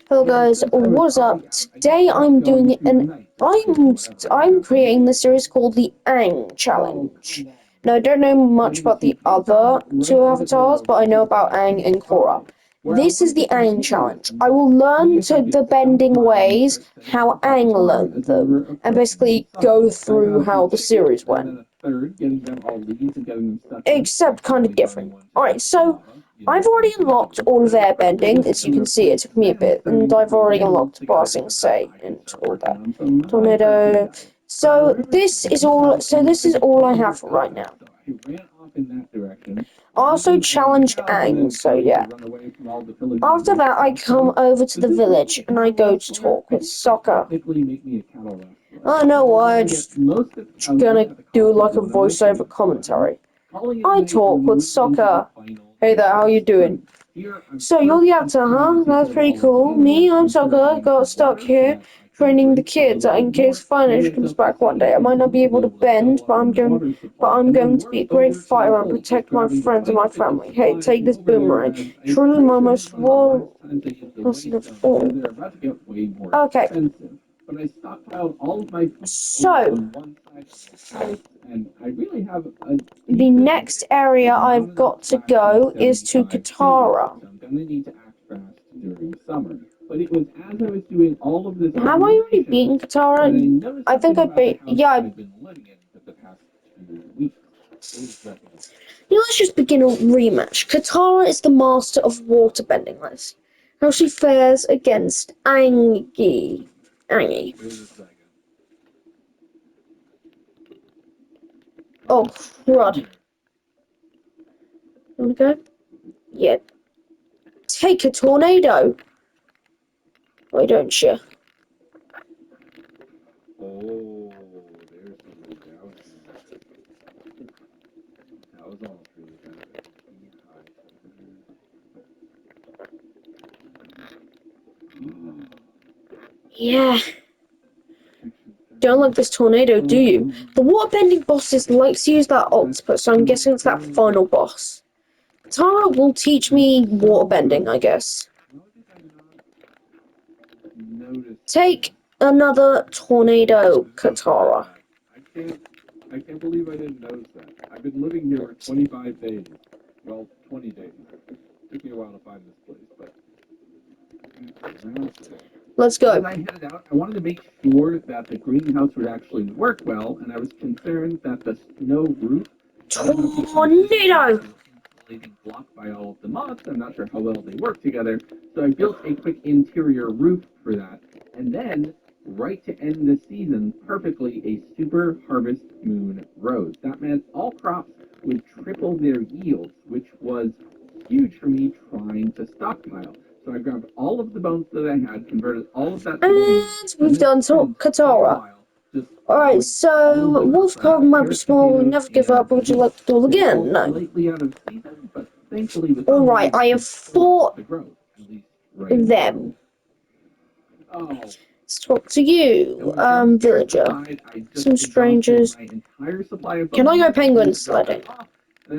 Hello guys, what's up? Today I'm creating the series called the Aang Challenge. Now I don't know much about the other two avatars, but I know about Aang and Korra. This is the Aang Challenge. I will learn to the bending ways how Aang learned them, and basically go through how the series went. Except kind of different. Alright, so I've already unlocked all of airbending. As you can see, it took me a bit, and I've already unlocked Bossing Say and all that. Tornado. So this is all I have for right now. I also challenged Aang, so yeah. After that, I come over to the village and I go to talk with Sokka. I know why, I'm just gonna do like a voiceover commentary. I talk with Sokka. Hey there, how you doing? So you're the actor, huh? That's pretty cool. Me, I'm Sokka. Got stuck here training the kids in case Finnish comes back one day. I might not be able to bend, but I'm going to be a great fighter and protect my friends and my family. Hey, take this boomerang. Truly my most royal person of all. Okay. So the next area I've got to go is to Katara. Have I already beaten Katara? I think I beat. Yeah. Let's just begin a rematch. Katara is the master of waterbending. Let's how she fares against Angie. Angie. Oh, crud. You wanna go? Yeah. Take a tornado. Why don't you? Oh, there's something down here. That was almost really bad. Yeah. Don't like this tornado, do you? The waterbending bosses likes to use that octopus, so I'm guessing it's that final boss. Tara will teach me waterbending, I guess. Take another tornado, Katara. I can't believe I didn't notice that. I've been living here for 25 days. Well, 20 days. It took me a while to find this place, but... Let's go. As I headed out, I wanted to make sure that the greenhouse would actually work well, and I was concerned that the snow roof... Tornado! Blocked by all of the moths. I'm not sure how well they work together, so I built a quick interior roof for that, and then right to end the season perfectly, a super harvest moon rose. That meant all crops would triple their yields, which was huge for me trying to stockpile. So I grabbed all of the bones that I had, converted all of that and we've done Katara. Alright, so Wolf Cub might be small, never give up, would you like to duel again? No. Alright, I have fought them. Let's talk to you, villager. Some strangers. Can I go penguin sledding?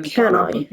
Can I?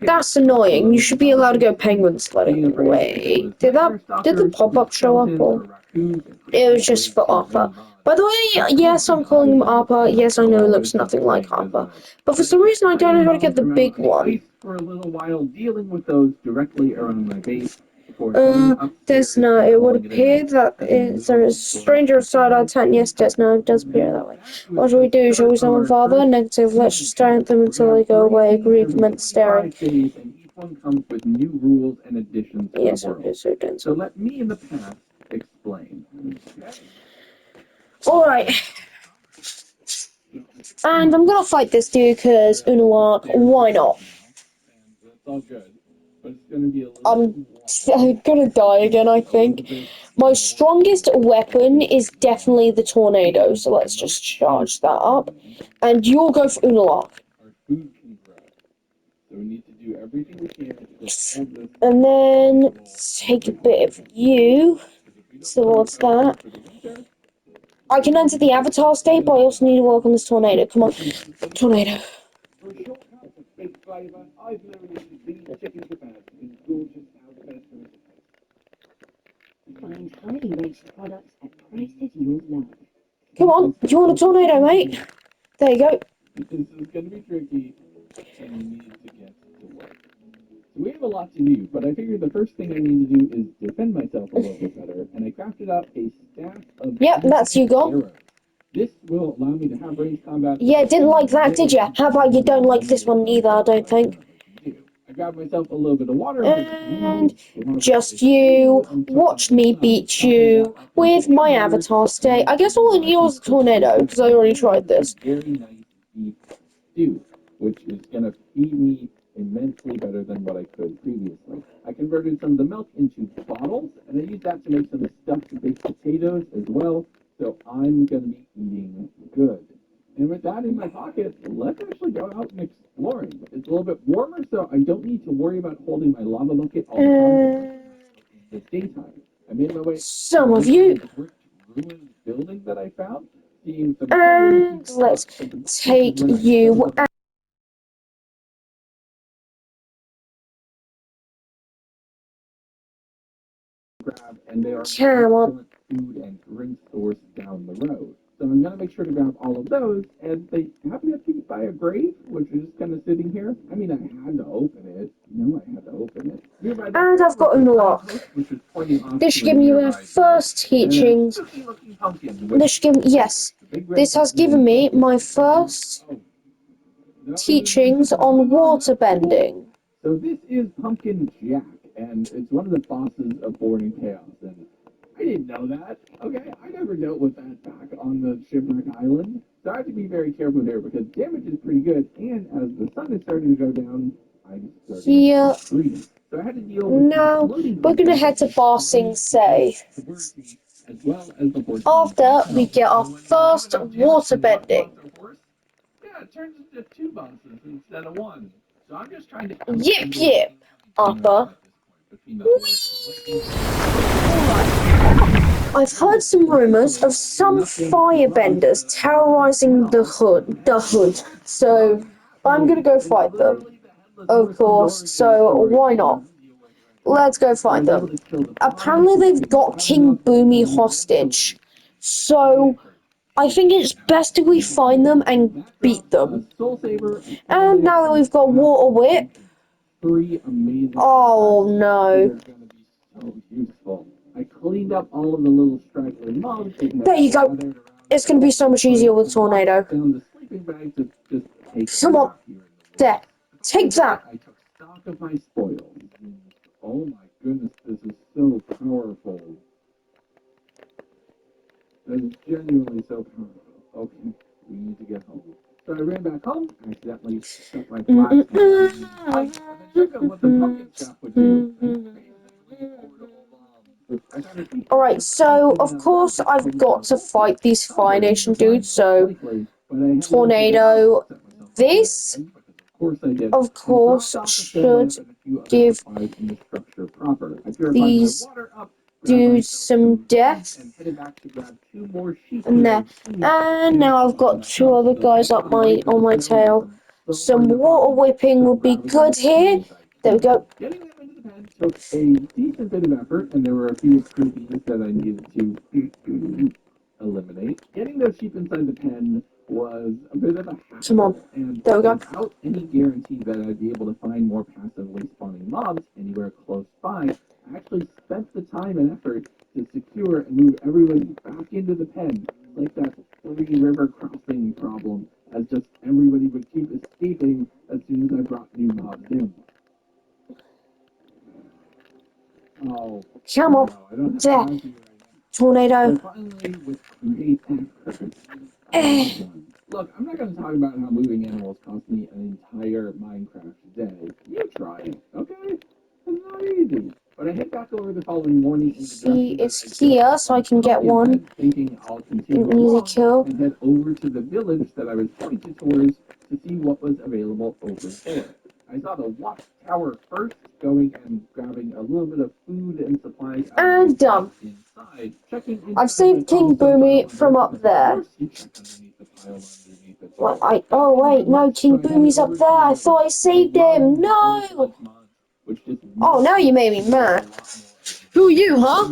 That's annoying. You should be allowed to go penguin sledding. Wait, did the pop-up show up or? It was just for Appa. By the way, yes, I'm calling him Appa. Yes, I know it looks nothing like Appa. But for some reason, I don't know how to get the big one. For a little while dealing with those directly around my base. Desna, it would appear that there is a stranger outside our tent. Yes, Desna, it does appear that way. What shall we do? Shall we summon Father? Negative. Let's just stare at them until they go away. Agreed. Meant staring. Each one comes with new rules and additions. Yes, okay, so Denzel. So let me in the past explain. Alright. And I'm gonna fight this dude because Unalak, why not? It's all good. But it's gonna be a little I'm gonna die again, I think. My strongest weapon is definitely the tornado, so let's just charge that up. And you'll go for Unalak. our food can grow. So we need to do everything we can. And then take a bit of you towards that. I can enter the Avatar state, but I also need to work on this tornado. Come on. Tornado. For a short cut, a big flavour, I've known it to be chicken kebab in gorgeous Alberta highly rated products at prices you'll love. Come on, you want a tornado, mate? There you go. This is going to be tricky, and we need to get to work. So we have a lot to do, but I figured the first thing I need to do is defend myself a little bit better, and I crafted out a staff of Yep, that's you gone. arrows. This will allow me to have range combat. Yeah, didn't like that, did ya? How about you don't like this one either, I don't think. I grabbed myself a little bit of water. And just you watch me beat you with my avatar stay. I guess all I need was a tornado, because I already tried this. Very nice beef stew, which is going to feed me immensely better than what I could previously. I converted some of the milk into bottles, and I used that to make some stuffed baked potatoes as well. So I'm going to be eating good. And with that in my pocket, let's actually go out and exploring. It's a little bit warmer, so I don't need to worry about holding my lava bucket all the time. In the daytime, I made my way. Some of you. Ruined building that I found. Seeing some And let's take you out. And they are Come on. food and drink stores down the road. So I'm going to make sure to grab all of those, and they happen to be by a grave, which is just kind of sitting here. I mean, I had to open it. No, I had to open it. And I've got a lock. This should give me my first teachings. This should give me, yes, this has given me my first teachings on water bending. So this is Pumpkin Jack, and it's one of the bosses of Boarding Chaos, and I didn't know that. Okay, I never dealt with that back on the Shipwreck Island, so I have to be very careful here because damage is pretty good, and as the sun is starting to go down, I'm starting to breathe. So I had to deal with now we're gonna head to Bar Sing Se. After we get our first water bending. Yeah, it turns into two bosses instead of one. So I'm just trying to. Yip yip, Upper. I've heard some rumors of some firebenders terrorizing the hood. So I'm gonna go fight them. Of course, so why not? Let's go fight them. Apparently they've got King Boomy hostage. So I think it's best if we find them and beat them. And now that we've got Water Whip, oh no. I cleaned up all of the little straggly mobs. There you go. It's going to be so much easier with Tornado. Come on. There. Take that. I took stock of my spoils. Oh my goodness, this is so powerful. That is genuinely so powerful. Okay, we need to get home. So I ran back home, accidentally stuck my flask in my pipe, and then checked out what the pumpkin chef would do. Alright, so of course I've got to fight these Fire Nation dudes, so Tornado. This, of course, should give these dudes some death. And there. And now I've got two other guys up on my tail. Some water whipping would be good here. There we go. Getting them into the pen took a decent bit of effort, and there were a few creepies that I needed to eliminate. Getting those sheep inside the pen was a bit of a hassle. Come on. And there we go. without any guarantee that I'd be able to find more passively spawning mobs anywhere close by, I actually spent the time and effort to secure and move everybody back into the pen, like that three-river crossing problem, as just everybody would keep escaping as soon as I brought new mobs in. Oh, come on. There. Tornado. Look, I'm not going to talk about how moving animals cost me an entire Minecraft day. You try it, okay? It's not easy. But I head back over the following morning. He is here, so I can get one. Thinking I'll continue An easy kill. and head over to the village that I was pointed towards to see what was available over there. I saw the watchtower first, going and grabbing a little bit of food and supplies. And done. Inside, I've saved King Boomy from up there. Well, oh wait, no, King Boomy's up there. I thought I saved him. No! Oh, now you made me mad. Who are you, huh?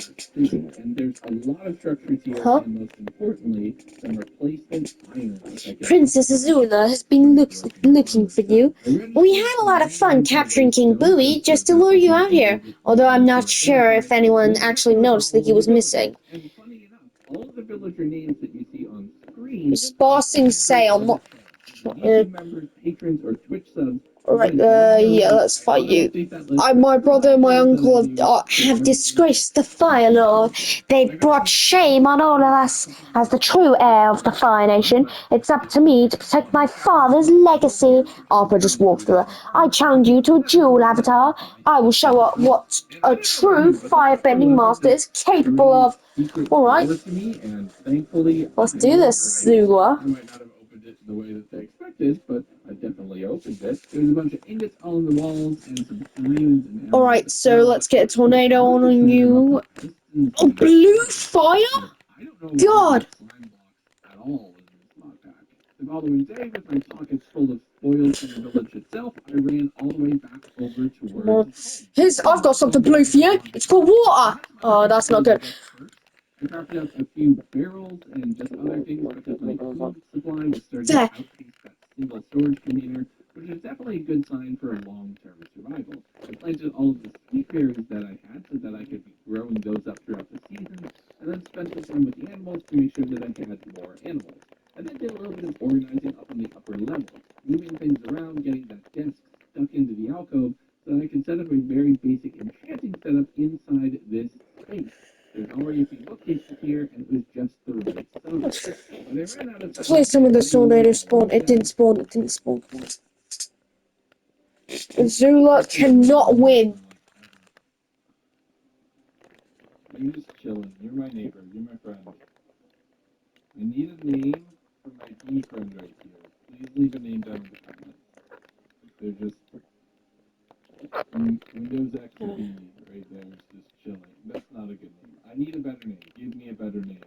city, and there's a lot of structures here, Huh? and most importantly, some replacement iron that I can Princess Azula has been looking for you. We had a lot of fun capturing King Boomy just to lure you out here, although I'm not sure if anyone actually noticed that he was missing. And funny enough, all of the villager names that you see on screen Sparking Sail. YouTube members, patrons, or Twitch subs. Alright, yeah, let's fight you. My brother and my uncle have disgraced the Fire Lord. They've brought shame on all of us. As the true heir of the Fire Nation, it's up to me to protect my father's legacy. Arthur just walked through. I challenge you to a duel, Avatar. I will show up what a true firebending master is capable of. Alright, let's do this, Zula. I might not have opened it the way that they expected, but I definitely opened it. There's a bunch of ingots on the walls and some diamonds and Alright, so let's get a tornado on you. Oh, blue fire? I don't know God! slime blocks at all in this mod pack. The following day, with my pockets full of spoils from the village itself, I ran all the way back over towards I've got something blue for you. It's called water. Oh, that's not good. I crafted up a few barrels and just other things because my food supply was starting to There. outpace that single storage container, which is definitely a good sign for long-term survival. I planted all of the sweet berries that I had so that I could be growing those up throughout the season, and then spent the time with the animals to make sure that I had more animals. And then did a little bit of organizing up on the upper level, moving things around, getting that desk stuck into the alcove so that I can set up a very basic enchanting setup inside this space. There's already a few bookcases here, and it was just the right size. When I ran out of Please tell me the tornado spawned. It didn't spawn. It didn't spawn. Zula cannot win. I'm just chilling. You're my neighbor. You're my friend. I need a name for my bee friend right here. Please leave a name down in the comments. They're just Windows XP right there is just chilling. That's not a good name. I need a better name. Give me a better name.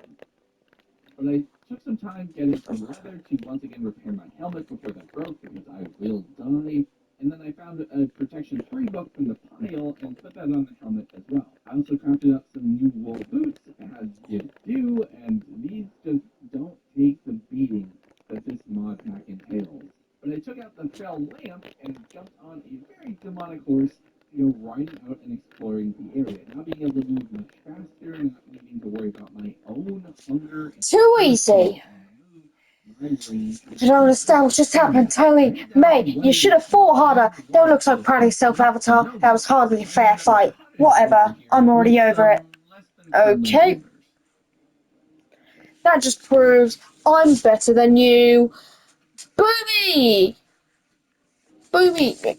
But I took some time getting some leather to once again repair my helmet before that broke because I will die. And then I found a protection 3 book from the pile and put that on the helmet as well. I also crafted up some new wool boots as you do, and these just don't take the beating that this mod pack entails. But I took out the fell lamp and jumped on a very demonic horse to go riding out and exploring the area. Now being able to move much faster, not needing to worry about my own hunger. Too easy. I don't understand what just happened. Totally, May, you should have fought harder. Don't look so proud of yourself, Avatar. That was hardly a fair fight. Whatever. I'm already over it. Okay. That just proves I'm better than you. Boomy! Boomy!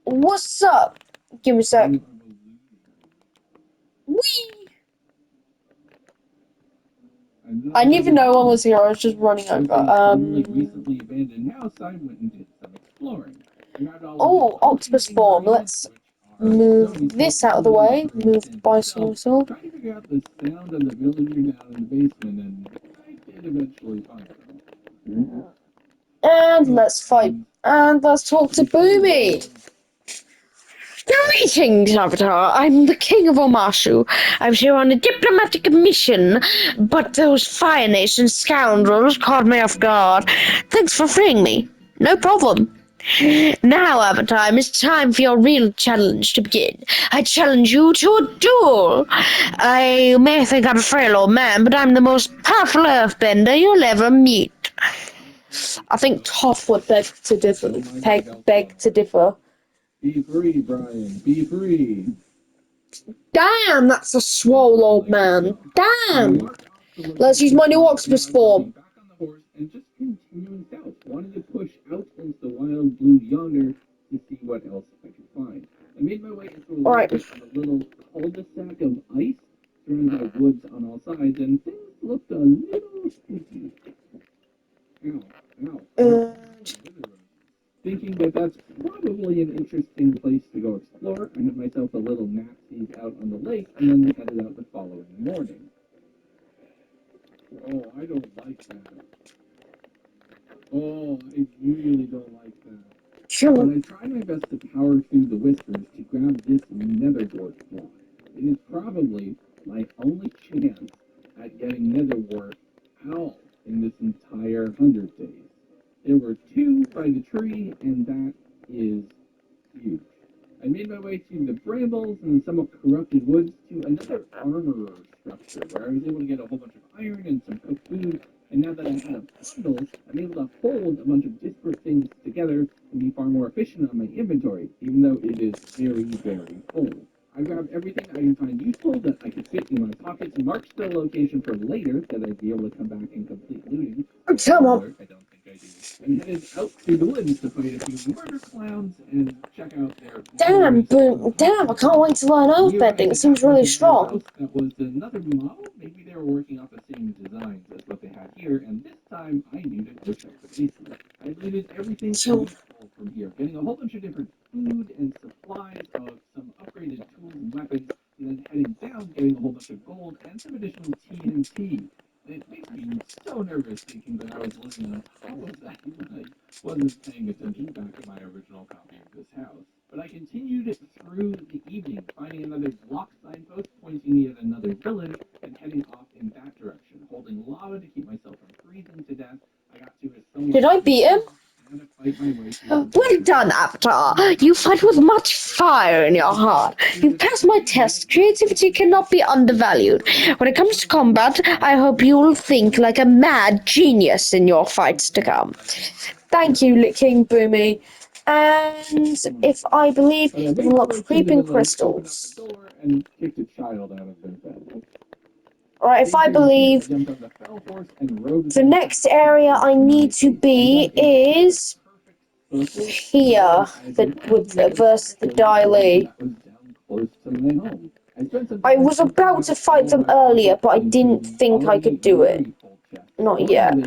What's up? Give me a sec. Whee! I didn't even know one was here. I was just running over. Recently abandoned house, I went and did some exploring. Oh, octopus form. Let's move this out of the way. Move the bison whistle. Trying to figure out the sound of the villager down in the basement, and I did eventually find them. And let's fight. And let's talk to Boomy. Greetings, Avatar. I'm the King of Omashu. I'm here on a diplomatic mission, but those Fire Nation scoundrels caught me off guard. Thanks for freeing me. No problem. Now, Avatar, it's time for your real challenge to begin. I challenge you to a duel. I may think I'm a frail old man, but I'm the most powerful earthbender you'll ever meet. I think Toph would beg to differ. Beg to differ. Be free, Brian. Be free. Damn, that's a swole old man. Damn. Let's use my new octopus form. Back on the horse and just continuing south. Wanted to push out into the wild blue yonder to see what else I could find. I made my way into a little cul-de-sac of ice surrounded by woods on all sides, and things looked a little spooky. Ow. Thinking that that's probably an interesting place to go explore, I had myself a little napsies out on the lake, and then we headed out the following morning. Oh, I don't like that. Oh, I really don't like that. But I tried my best to power through the whispers to grab this nether wart fly. It is probably my only chance at getting nether wart out in this entire 100 days. There were two by the tree, and that is huge. I made my way through the brambles and the somewhat corrupted woods to another armorer structure where I was able to get a whole bunch of iron and some cooked food. And now that I have bundles, I'm able to hold a bunch of disparate things together and be far more efficient on my inventory, even though it is very, very full. I grabbed everything I can find useful that I could fit in my pockets and marked the location for later that I'd be able to come back and complete looting. Come on. I don't think I do. And headed out through the woods to fight a few murder clowns and check out their Damn, I can't wait to learn earthbending. It seems really strong. That was another model. Maybe they were working off the same designs as what they had here, and this time I knew to go check the basement. I looted everything useful from here, getting a whole bunch of different food and supplies of some upgraded tools and weapons, and then heading down, getting a whole bunch of gold and some additional TNT. It makes me so nervous thinking that I was living on top of that when I wasn't paying attention back in my original copy of this house. But I continued through the evening, finding another block signpost pointing me at another village and heading off in that direction, holding lava to keep myself from freezing to death. I got to a somewhat Did I beat him? and to fight my way through Well done, Avatar. You fight with much fire in your heart. You've passed my test. Creativity cannot be undervalued. When it comes to combat, I hope you will think like a mad genius in your fights to come. Thank you, King Boomy. And if I believe, you can unlock creeping crystals. and kicked a child out of their bed. Alright, if I believe, the next area I need to be is here, versus the Daily. I was about to fight them earlier, but I didn't think I could do it. Not yet. I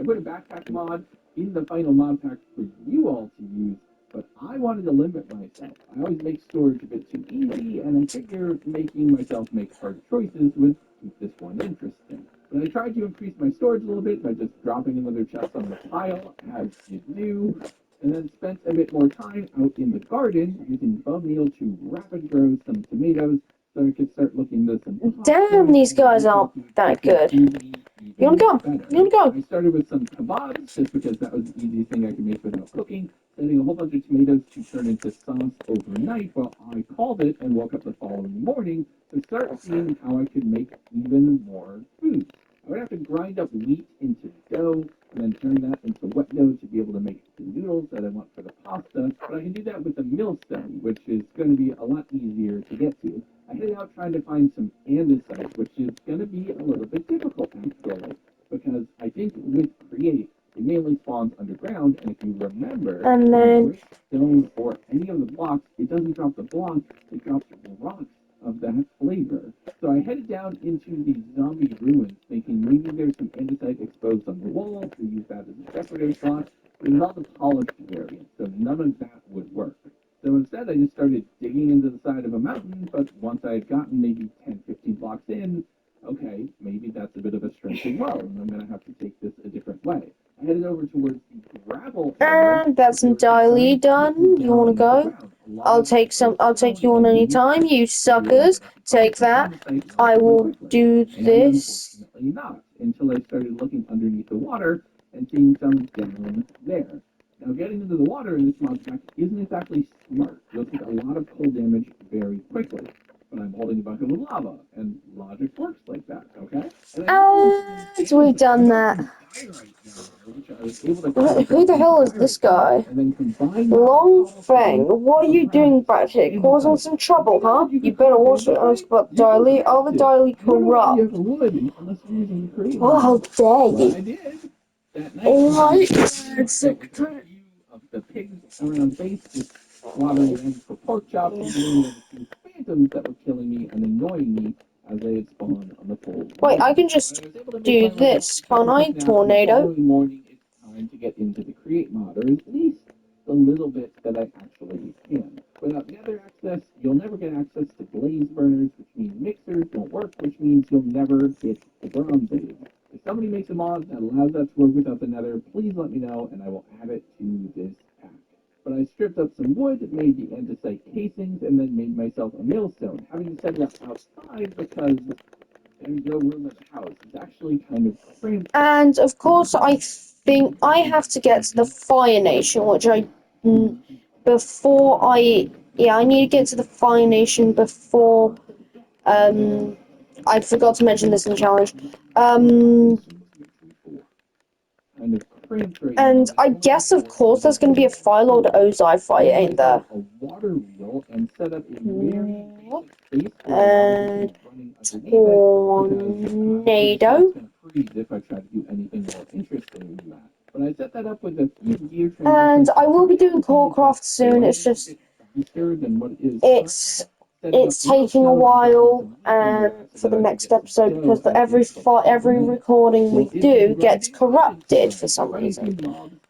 put a backpack mod in the final mod pack for you all to use, but I wanted to limit myself. I always make storage a bit too easy, and I figure making myself make hard choices would keep this one interesting. But I tried to increase my storage a little bit by just dropping another chest on the pile, as you do, and then spent a bit more time out in the garden using bone meal to rapid grow some tomatoes so I could start looking at some. Damn, these guys aren't that good. You wanna go? You wanna go? I started with some kebabs just because that was the easiest thing I could make without cooking, sending a whole bunch of tomatoes to turn into sauce overnight while I called it and woke up the following morning to start seeing how I could make even more food. I would have to grind up wheat into dough and then turn that into wet dough to be able to make the noodles that I want for the pasta, but I can do that with the millstone, which is going to be a lot easier to get to. I headed out trying to find some andesite, which is going to be a little bit difficult actually, because I think with Create, it mainly spawns underground, and if you remember, And then stone or any of the blocks, it doesn't drop the block, it drops rocks of that flavor. So I headed down into the zombie ruins, thinking maybe there's some andesite exposed on the wall to use that as a decorative block, but it was all the polished area, so none of that would work. So instead, I just started digging into the side of a mountain, but once I had gotten maybe 10, 15 blocks in, okay, maybe that's a bit of a stretch as well, and I'm going to have to take this a different way. I headed over towards the gravel area. and that's entirely done. You wanna go? I'll take you on any time, you suckers. Take that. I will do this. Unfortunately not, until I started looking underneath the water and seeing some down there. Now, getting into the water in this mod pack isn't exactly smart. You'll take a lot of cold damage very quickly. But I'm holding a bucket of lava, and logic works like that, okay? And we've done that. Who the hell is this guy? Long Fang, what are you doing back here? Causing some trouble, huh? You better also ask about Daily. Are the Daily corrupt? Oh, how dare you? Alright, let's Of the pigs around base just slaughtering them for pork chops and dealing with the two phantoms that were killing me and annoying me as they had spawned on the full. wait, I can just do this, can't I? Tornado. Morning, it's time to get into the create mod, or at least the little bit that I actually can. Without nether access, you'll never get access to blaze burners, which means mixers won't work, which means you'll never hit the bronze age. somebody makes a mod that allows that to work without the nether, please let me know and I will add it to this pack. But I stripped up some wood, made the andesite casings, and then made myself a millstone, having to set it up outside because there's no room at the house. It's actually kind of cramped. And of course, I think I have to get to the Fire Nation, which before I need to get to the Fire Nation before, I forgot to mention this in the challenge. Kind of cramped right And now. I guess, of course, there's going to be a Fire Lord Ozai fight, ain't there? A water wheel and set up a very basic space And running underneath it. Tornado. It's gonna freeze if I try to do anything more interesting than that. But I set that up with a few gear And transitions. I will be doing Corecraft soon. It's just it's taking a while for the next episode because every recording we do gets corrupted for some reason.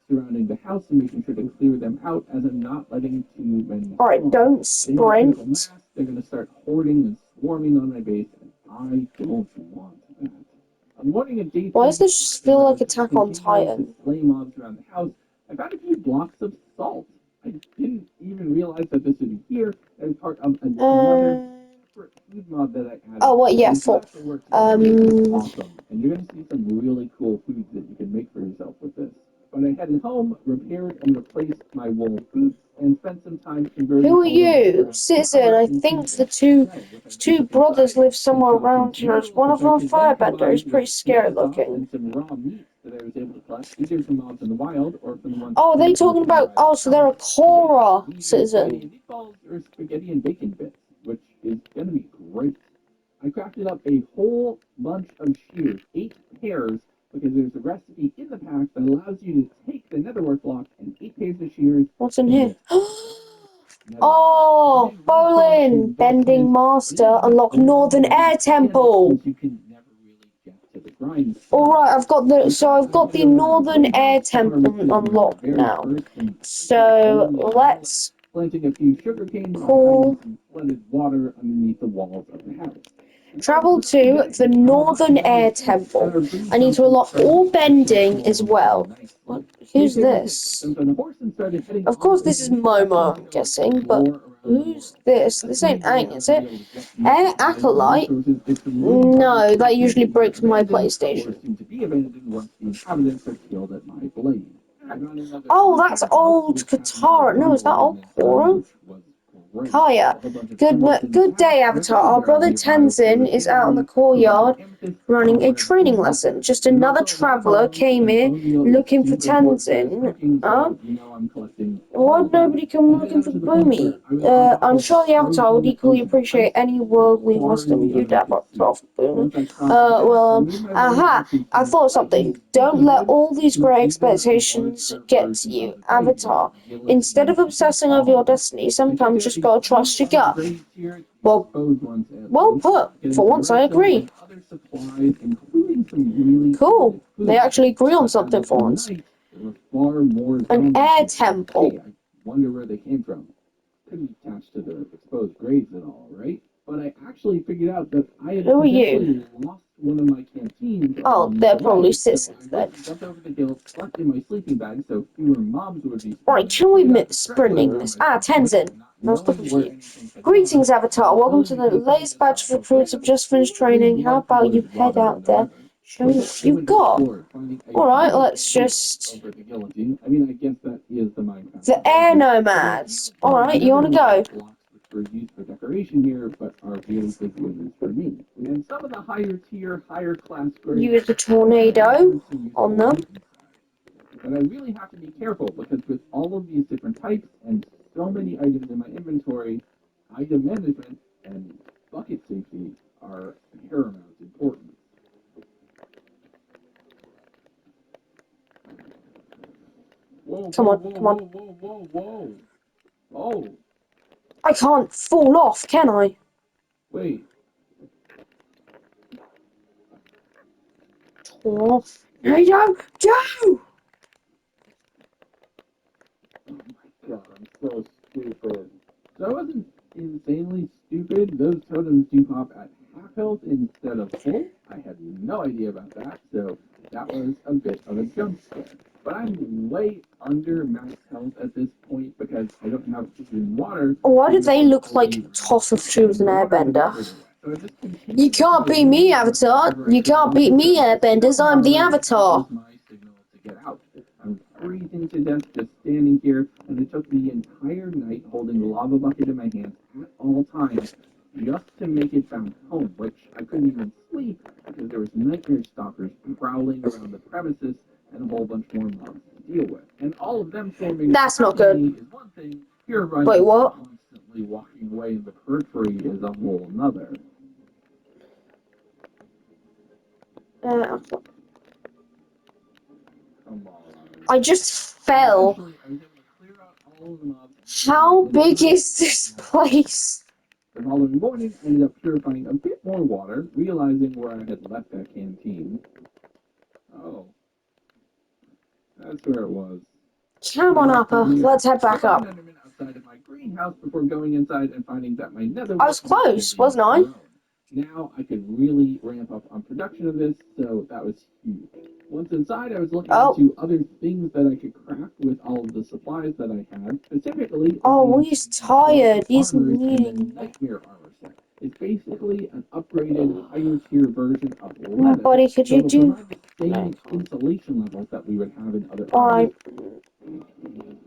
Surrounding the house and making sure to clear them out as I'm not letting too many. Alright, don't sprint. They're gonna start hoarding and swarming on my base, and I don't want that. I'm wanting a day. Why does this just feel like Attack on Titan? Slay mobs around the house. I found a few blocks of salt. I didn't even realize that this would be here as part of another separate food mod that I added. Oh, what? Yeah, full. Awesome. And you're gonna see some really cool foods that you can make for yourself with this. When I headed home, repaired and replaced my wool boots, and spent some time converting. Who are you? Citizen, I think the two brothers live somewhere around here. Is one of them a firebender? He's pretty scary looking. Some raw meat that I was able to collect, either from mobs in the wild or from the ones. Oh, are they talking about? Oh, so they're a Korra citizen. Meatballs or spaghetti and bacon bits, which is gonna be great. I crafted up a whole bunch of shears, 8 pairs, because there's a recipe in the pack that allows you to take the netherwork block and 8 pairs of shears. What's in here? Oh, Bolin, Bending Master, unlock Northern Air Temple. Alright, I've got the Northern Air Temple unlocked now. So let's Planting a few sugar canes pull flooded water underneath the walls of the house. travel to the Northern Air Temple. I need to unlock all bending as well. What? Who's this? Of course, this is Momo, I'm guessing, but who's this? This ain't Aang, is it? Air Acolyte? No, that usually breaks my PlayStation. Oh, that's old Katara. No, is that old Korra? Kaya. Good day, Avatar. Our brother Tenzin is out in the courtyard running a training lesson. Just another traveler came here looking for Tenzin. Huh? Why'd nobody come looking for Boomy? I'm sure the Avatar would equally appreciate any worldly wisdom you'd have off Boomy. Aha! I thought of something. Don't let all these great expectations get to you, Avatar. Instead of obsessing over your destiny, sometimes just gotta trust your gut. Well put. For once, I agree. Cool. They actually agree on something for once. An air temple. I wonder where they came from. Couldn't attach to the exposed graves at all, right? But I actually figured out that I had Who are you? lost one of my canteens. Oh, they're probably citizens then. Jumped over the hill, slept in my sleeping bag, so fewer mobs would be. Right, can we sprinting this? Ah, Tenzin. Nice looking for you. Greetings, Avatar. Welcome to the latest batch of recruits who've just finished training. How about you head out there? Show me what you've got. Alright, let's just... The Air Nomads. Alright, you wanna go? Were used for decoration here, but are really big winners for me. And some of the higher tier, higher class grades. Use the tornado on them. But I really have to be careful because with all of these different types and so many items in my inventory, item management and bucket safety are paramount importance. Whoa, Come on, whoa, come on. whoa, whoa, whoa, whoa. Oh, I can't fall off, can I? wait. Tornado, go! Oh my god, I'm so stupid. So I wasn't insanely stupid. Those totems do pop at half health instead of full. I had no idea about that, so that was a bit of a jump scare. But I'm way under max health at this point because I don't have even water. Why do they look like toss of shoes and airbender? So I just You can't beat me, Avatar. You can't beat me, airbenders. I'm the Avatar. my signal to get out. I'm freezing to death just standing here, and it took the entire night holding the lava bucket in my hands at all times just to make it back home, which I couldn't even sleep because there was nightmare stalkers prowling around the premises and a whole bunch more mobs to deal with. And all of them forming That's not around me good. is one thing. Here, right, Wait, what? constantly walking away in the periphery is a whole nother. Uh, Come on. I just fell. Eventually, I was able to clear out all of the mobs. How big is this place? The following morning, I ended up purifying a bit more water, realizing where I had left that canteen. Oh, that's where it was. Come on, Upper. Let's head back up. I spent outside of my greenhouse before going inside and finding that my nether I was close, wasn't I? Now I could really ramp up on production of this, so that was huge. Once inside, I was looking into other things that I could craft with all of the supplies that I had. Specifically, Oh, he's tired. He's armors and the needing. nightmare armor set. It's basically an upgraded, higher tier version of My leather. buddy, could you It'll do? provide the same insulation levels that we would have in other Alright. armors.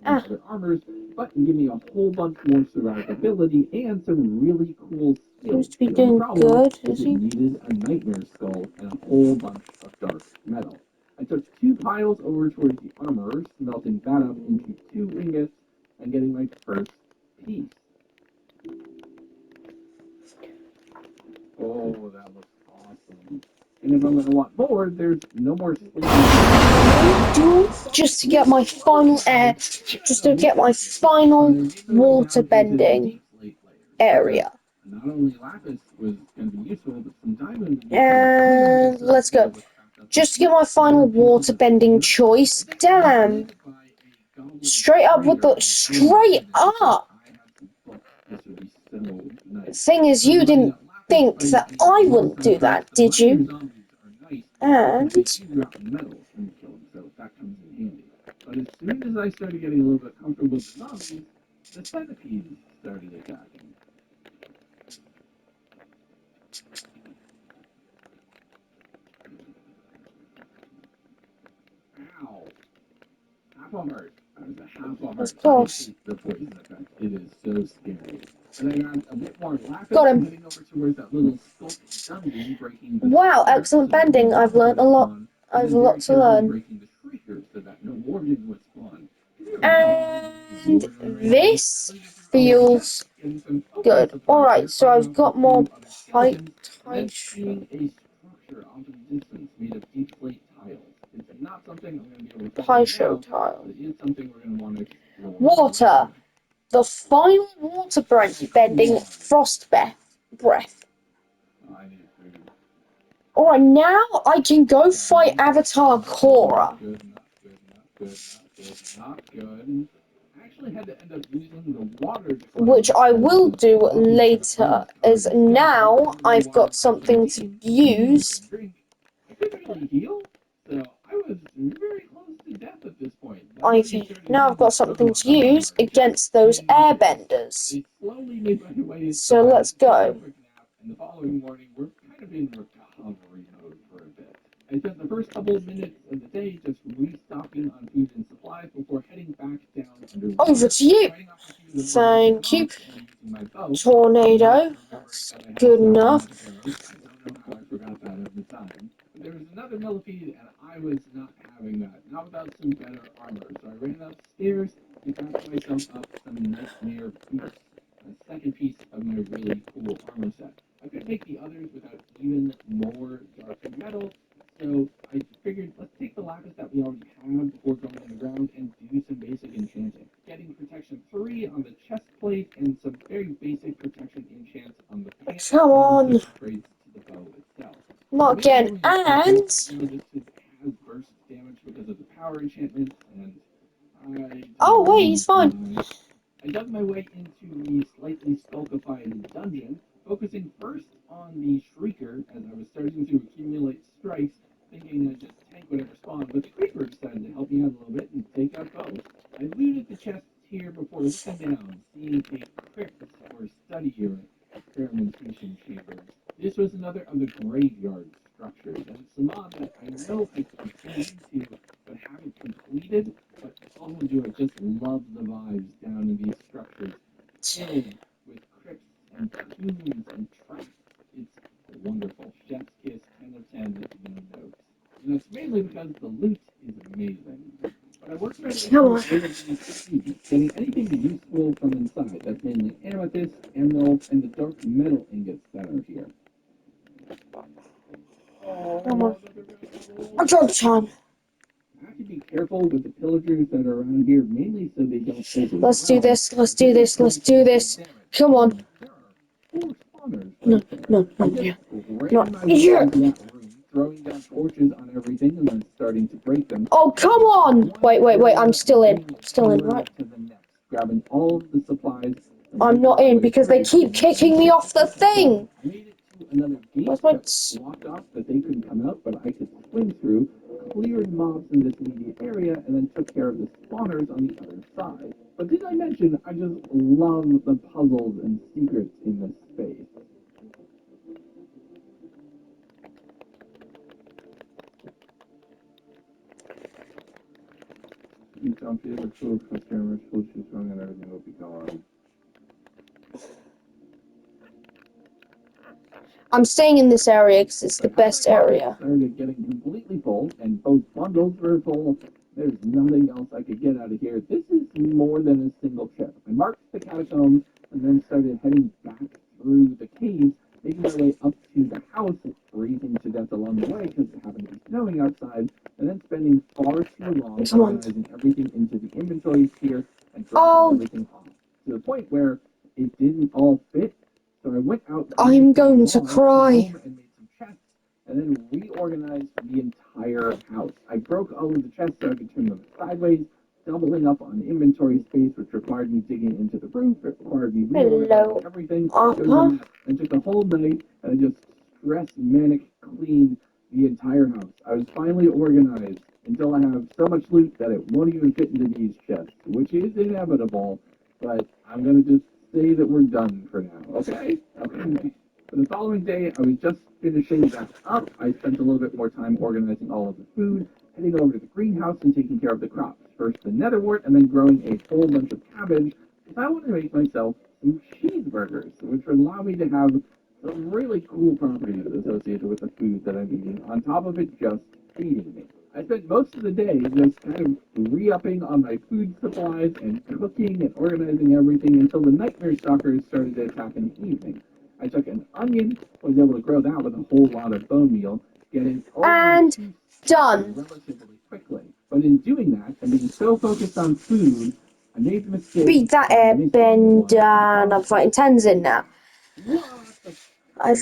Other armors, but give me a whole bunch more survivability and some really cool skills. Seems to be The only doing problem good, is is it he? needed a nightmare skull and a whole bunch of dark metal. I took 2 piles over towards the armor, smelting that up into 2 ingots and getting my first piece. Oh, that looks awesome. And if I'm going to want more, there's no more sleeping. Just to get my final air, just to get my final water bending area. Not only lapis was going to be useful, but some diamond. And let's go. Just to get my final water bending choice. Damn. Straight up with the straight up. Thing is, you didn't think that I wouldn't do that, did you? And But as soon as I started getting a little bit comfortable with the zombies, the centipedes started attacking. Ow. Half a heart. Half a heart. of course. The poison effect. It is so scary. And I got a bit more lapis Got him. heading over towards that little skulk dungeon breaking the Wow, excellent bending. I've learned a lot. I've a lot to learn. breaking the shrieker so that no warden would spawn. And this feels good. Alright, so I've got more pipe Then type. seeing a structure off in the distance made of deep slate tiles. It's not something I'm going to be able to Pie now, show but tile. it is something we're going to want to explore. Water. The final water bending frost breath. I need food. Alright, now I can go fight Avatar Korra. Good, not good, not good, not good, not good. I actually had to end up using the water to Which I will do later, as now I've got something to use. I couldn't really heal, so I was very close to death at this point. Now I've got something to use against those airbenders. So let's go. And the following morning, we're kind of in recovery mode for a bit. I spent the first couple of minutes of the day just restocking on food and supplies before heading back down underwater. Over to you. Thank you. Tornado. That's good enough. I don't know how I forgot that at the time. But there was another millipede, and I was not having that. Not without some better armor. So I ran upstairs and crafted myself up some nightmare boots. A second piece of my really cool armor set. I could make the others without even more dark metal, so I figured let's take the lapis that we already have before going underground and do some basic enchanting. Getting protection 3 on the chest plate and some very basic protection enchants on the pants. Come on. Upgrades to the bow itself. Not again. And This has burst damage because of the power enchantment, and oh wait, he's fine. I dug my way into the slightly stultified dungeon, focusing first on the Shrieker as I was starting to accumulate strikes, thinking I'd just tank whatever spawned, but the Creeper decided to help me out a little bit and take out both. I looted the chests here before looking down, seeing a crypt or study or experimentation chamber. This was another of the graveyard structures, and it's a mod that I know I could get into, but haven't completed. But oh, dude, I just love the vibes down in these structures, filled with crypts and tombs and traps. It's wonderful. Chef's kiss, 10 of 10, no notes. And that's mainly because the loot is amazing. But I worked my way Come through on. all of these keys, getting anything useful from inside. That's mainly amethyst, emeralds, and the dark metal ingots that are here. Come on. I got time. I have to be careful with the pillagers that are around here, mainly so they don't overwhelm. Let's do this. Let's do this. Let's do this. Come on. There are 4 spawners No, right there. no, I no, just yeah. ran Not my way here. into that room, throwing down torches on everything and then starting to break them. Oh, come on. Wait, wait, wait. I'm still in. I'm still in, right? To the next, grabbing all of the supplies. I'm not in because they keep kicking me off the thing. I made it to another gate Where's my... that was blocked off that they couldn't come out, but I could swing through, cleared mobs in this immediate area, and then took care of the spawners on the other side. But did I mention I just love the puzzles and secrets in this space? You don't feel the truth, because camera she's wrong and everything will be gone. I'm staying in this area because it's the best area. Started getting completely full, and both bundles were full. There's nothing else I could get out of here. This is more than a single trip. I marked the catacombs and then started heading back through the caves, making my way up to the house, freezing to death along the way because it happened to be snowing outside, and then spending far too long organizing everything into the inventories here and dropping everything off to the point where it didn't all fit. So I went out. I'm going to cry. And made some chests, and then reorganized the entire house. I broke all of the chests so I could turn them sideways, doubling up on inventory space, which required me digging into the roof. It required me reorganizing everything. It was a mess. I took the whole night and I just stress manic cleaned the entire house. I was finally organized until I have so much loot that it won't even fit into these chests, which is inevitable. But I'm gonna just say that we're done for now. Okay? Okay. For the following day, I was just finishing that up. I spent a little bit more time organizing all of the food, heading over to the greenhouse and taking care of the crops. First the netherwort, and then growing a whole bunch of cabbage, because I want to make myself some cheeseburgers, which would allow me to have some really cool properties associated with the food that I'm eating, on top of it just feeding me. I spent most of the day just kind of re-upping on my food supplies and cooking and organizing everything until the nightmare stalkers started to attack in the evening. I took an onion, was able to grow that with a whole lot of bone meal, getting And done. relatively quickly. But in doing that, and being so focused on food, I made the mistake. Beat that airbender, and I'm fighting Tenzin now. I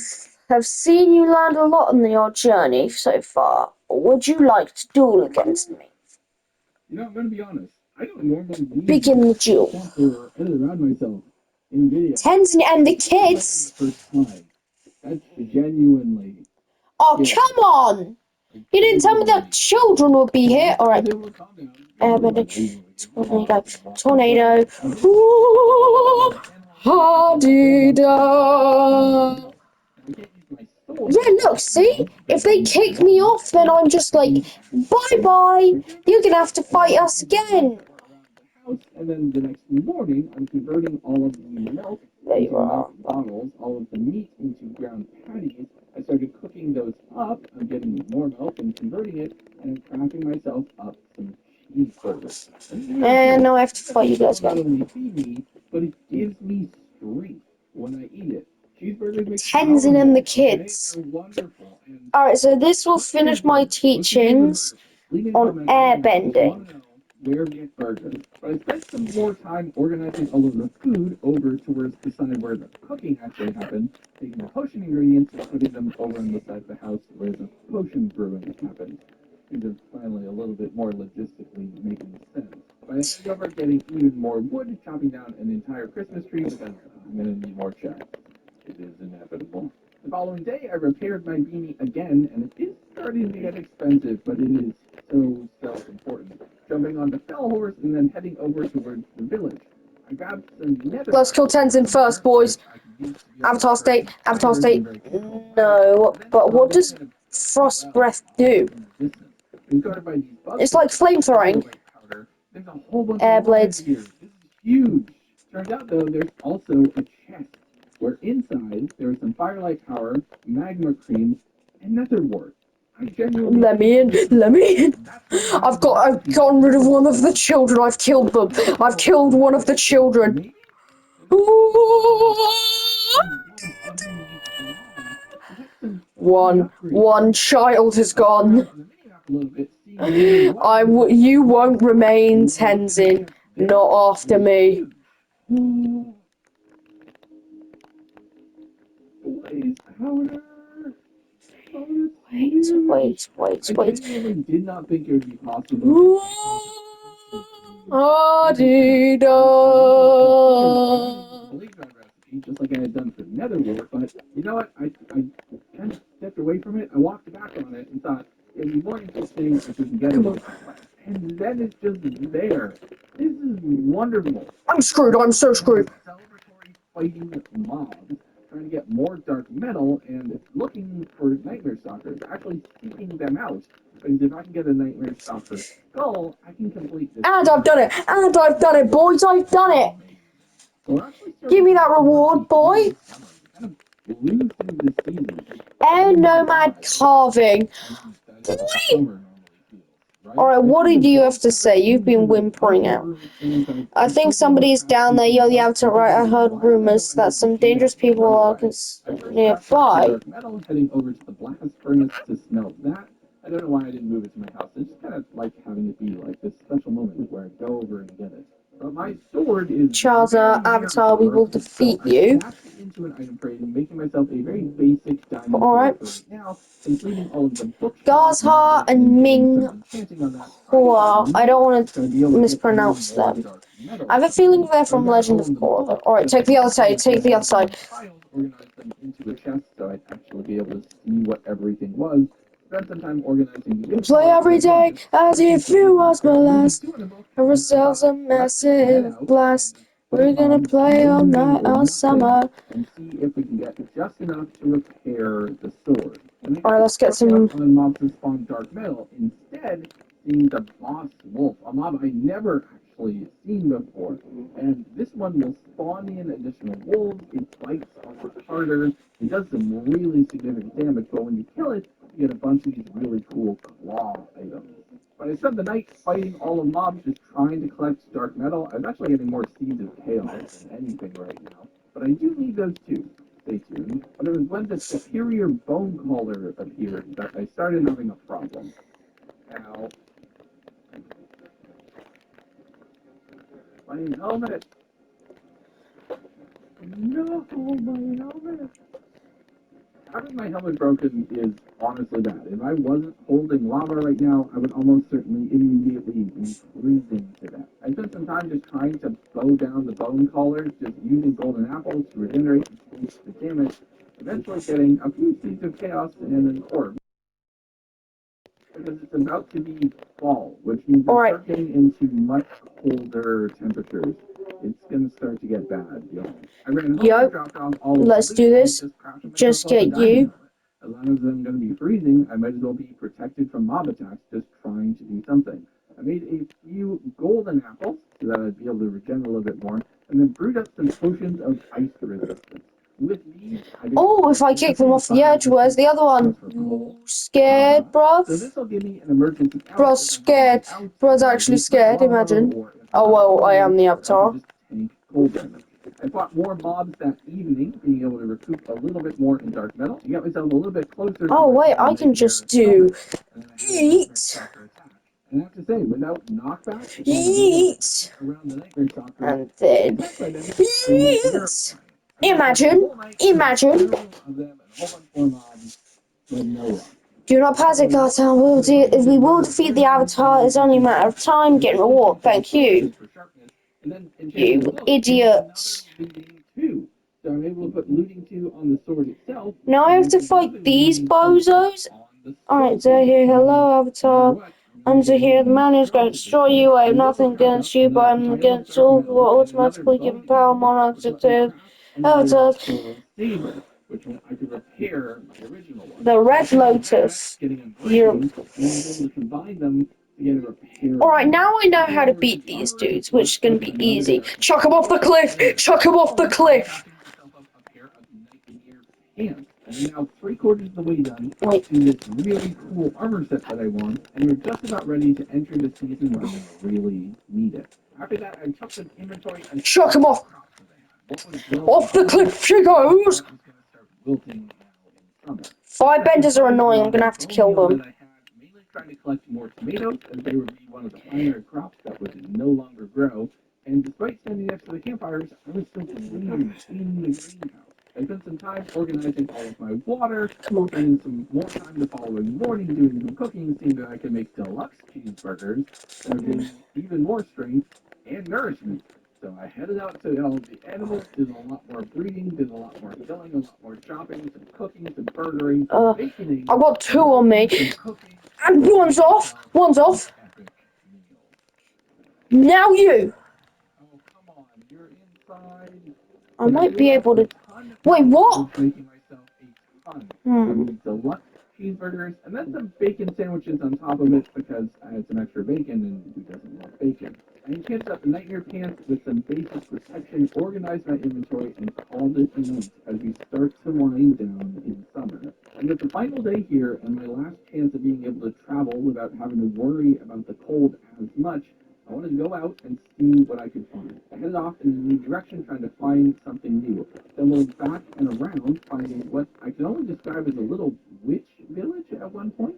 have seen you land a lot on your journey so far. Would you like to duel against me? You know, I'm going to be honest. I don't normally Begin the duel. or edit around myself in video. Tenzin and the kids. First time. That's genuinely. Oh, come on! You didn't tell me that children would be here. Alright. Airbender. Tornado. Tornado. Ooh, Hadida. Yeah, look, see? If they kick me off, then I'm just like, bye-bye. You're gonna have to fight us again. And then the next morning, I'm converting all of the milk into milk bottles, all of the meat into ground patties. I started cooking those up. I'm getting more milk and converting it, and I'm crafting myself up some cheeseburgers. And now I have to fight you guys Not again. only feed me, but it gives me strength when I eat it. Cheeseburgers make Tenzin and the kids. wonderful. And Alright, so this will finish my teachings on airbending. Where we get burgers. But I spent some more time organizing all of the food over towards the side where the cooking actually happened, taking the potion ingredients and putting them over on the side of the house where the potion brewing happened. These are finally a little bit more logistically making sense. But I ended over getting even more wood, chopping down an entire Christmas tree because I'm going to need more chests. It is inevitable. The following day, I repaired my beanie again, and it is starting to get expensive, but it is so important. Jumping on the fell horse and then heading over towards the village. I grabbed some nether. Let's kill Tenzin first, boys. Avatar state. Avatar state. No, but what does frost breath do? It's like flamethrowing. There's a whole bunch Air of wood blades. in here. This is huge. Turns out though, there's also a chest where inside there is some firelight power, magma cream, and nether wart. I genuinely Let me in. Let me in. that's why I've gotten rid of one of the children. I've killed them. I've killed one of the children. One child is gone. You won't remain, Tenzin. Not after me. Wait. I genuinely did not think it would be possible. Adida. Just like I had done for Nether War, but you know what? I kind of stepped away from it. I walked back on it and thought it'd be more interesting if we can get it. And then it's just there. This is wonderful. I'm screwed. I'm so screwed. Celebratory fighting mobs, trying to get more dark metal and looking for nightmare stalkers, actually seeking them out. Because if I can get a nightmare stalker skull, I can complete this. And I've done it. And I've done it, boys. I've done it. Give me that reward, boy. Air nomad carving. Alright, what did you have to say? You've been whimpering out. I think somebody's down there. You're the Avatar, right? I heard rumors that some dangerous people are nearby. Heading over to the blast furnace to smelt that. I don't know why I didn't move it to my house. I just kind of like having it be like this special moment where I go over and get it. But my sword is Charizard, Avatar, we will defeat you. Into an item trade and making myself a very basic diamond Alright. right now, completing all of the books. Gazha and Ming Hua. I don't want to mispronounce them. I have a feeling they're from Legend of Korra. Alright, take the other side. Take the other side. Organize them into a chest so I'd actually be able to see what everything was. Spend some time organizing the Play every day as if it was my last. Have ourselves a massive blast. We're gonna play all night, all summer. And see if we can get just enough to repair the sword. Alright, let's get some. On mobs to spawn dark metal. Instead, seeing the boss wolf, a mob I never actually seen before. And this one will spawn in additional wolves. It bites a lot harder. It does some really significant damage, but when you kill it, you get a bunch of these really cool claw items. But I spent the night fighting all of mobs, just trying to collect dark metal. I'm actually getting more seeds of chaos than anything right now. But I do need those too. Stay tuned. But it was when the superior bone caller appeared that I started having a problem. Ow. My helmet! No, my helmet! Having my helmet broken is honestly bad. If I wasn't holding lava right now, I would almost certainly immediately be freezing to death. I spent some time just trying to bow down the bone collars, just using golden apples to regenerate and the damage, eventually getting a few seeds of chaos and an orb. Because it's about to be fall, which means we start getting into much colder temperatures. It's gonna start to get bad, yo. I ran home, dropped off all of Let's do this. Just get you. As long as I'm gonna be freezing, I might as well be protected from mob attacks, just trying to do something. I made a few golden apples so that I'd be able to regen a little bit more, and then brewed up some potions of ice resistance. With these, oh, if I kick them off the edge, where's the other one? You scared, bruv? So this will give me an emergency. Bro's scared. Bro's actually scared, imagine. Oh, well, I am the Avatar. I fought more mobs that evening, being able to recoup a little bit more in dark metal. You got myself a little bit closer. Oh, wait, I can just do eat. And I have to say, without knockback, Eat. around the nightmare stalker, And then eat. Imagine. of them and a whole bunch more mobs, but no luck. Do not panic, Avatar. We will defeat the Avatar. It's only a matter of time. Getting reward. Thank you. You idiots. So I'm able to put looting 2 on the sword itself. Now I have to fight these bozos? Alright, Zahir. Hello, Avatar. I'm Zahir, the man who's going to destroy you. I have nothing against you, but I'm against all who are automatically given power monarchs to Avatars. Which I could repair my original one. The Red Lotus. You're... Alright, now I know how to beat these dudes, which is going to be easy. Chuck him off the cliff! Chuck him off the cliff! And I'm now 3/4 of the way done Wait. to this really cool armor set that I want, and we're just about ready to enter the season where I'm going to really need it. After that, I chucked an inventory and Chuck him off! Off the cliff she goes! Firebenders are annoying, I'm gonna have to kill them. Mainly trying to collect more tomatoes, as they would be one of the primary crops that would no longer grow. And despite standing next to the campfires, I was still cleaning in the greenhouse. I spent some time organizing all of my water, spending some more time the following morning doing some cooking, seeing that I could make deluxe cheeseburgers that would give me even more strength and nourishment. So I headed out to all the animals, did a lot more breeding, did a lot more killing, a lot more chopping, some cooking, some burgering, some baconing. I've got 2 on me. And one's off! One's off! Now you! Oh, come on, you're inside. I might be able to... Wait, what? Making myself a ton of deluxe cheeseburgers, and then some bacon sandwiches on top of it because I had some extra bacon, and who doesn't love bacon? I enchanted up the nightmare pants with some basic protection, organized my inventory, and called it a night as we start to wind down in summer. And with the final day here and my last chance of being able to travel without having to worry about the cold as much, I wanted to go out and see what I could find. I headed off in a new direction trying to find something new. Stumbling back and around, finding what I can only describe as a little witch village at one point.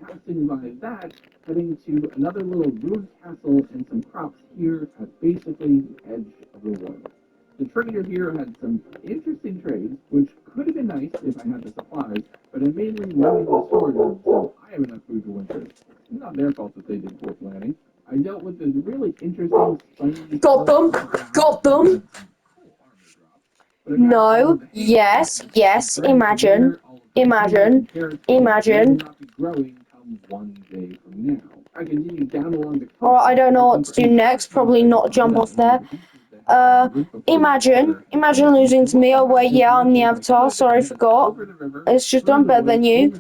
Passing by that, heading to another little ruined castle and some crops here at basically the edge of the world. The trader here had some interesting trades, which could have been nice if I had the supplies, but I mainly wanted the storage room, so I have enough food for winter. It's not their fault that they did poor planning. I dealt with this really interesting spiny... Got them! Got them! No, yes, yes, imagine, imagine, imagine. Alright, I don't know what to do next, probably not jump off there. Imagine losing to me. Oh wait, yeah, I'm the Avatar, sorry, I forgot. It's just I'm better than you.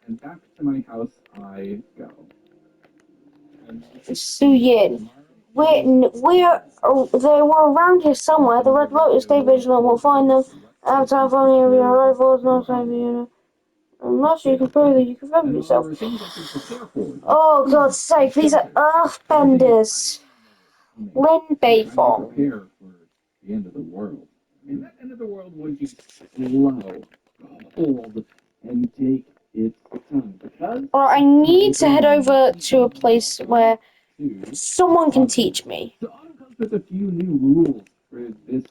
And back to my house I go. Su Yin. They were around here somewhere. The Red Lotus, stay vigilant, we'll find them. Avatar, if only of your rifles, not save you. Unless you can prove that you can defend yourself. Oh, God's sake, these are earthbenders. Lin Beifong. Prepare for the end of the world. And that end of the world would be slow, cold, and take its time. Because Alright, I need to head over to a place where someone can teach me. so autumn comes with a few new rules for this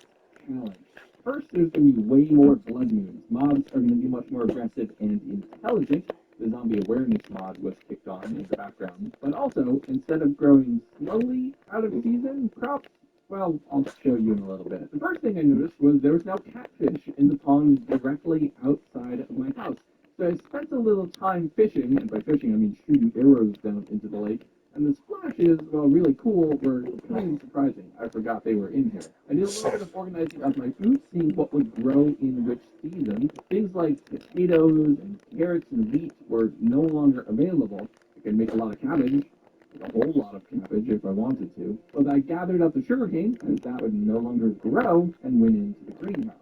challenge. First, there's going to be way more blood moons. Mobs are going to be much more aggressive and intelligent. The zombie awareness mod was kicked on in the background. But also, instead of growing slowly out of season, crops, well, I'll show you in a little bit. The first thing I noticed was there was now catfish in the pond directly outside of my house. So I spent a little time fishing, and by fishing I mean shooting arrows down into the lake, and the splashes, while really cool, were kind of surprising. I forgot they were in here. I did a little bit of organizing of my food, seeing what would grow in which season. Things like potatoes and carrots and wheat were no longer available. I could make a lot of cabbage, a whole lot of cabbage if I wanted to. But I gathered up the sugarcane, as that would no longer grow, and went into the greenhouse.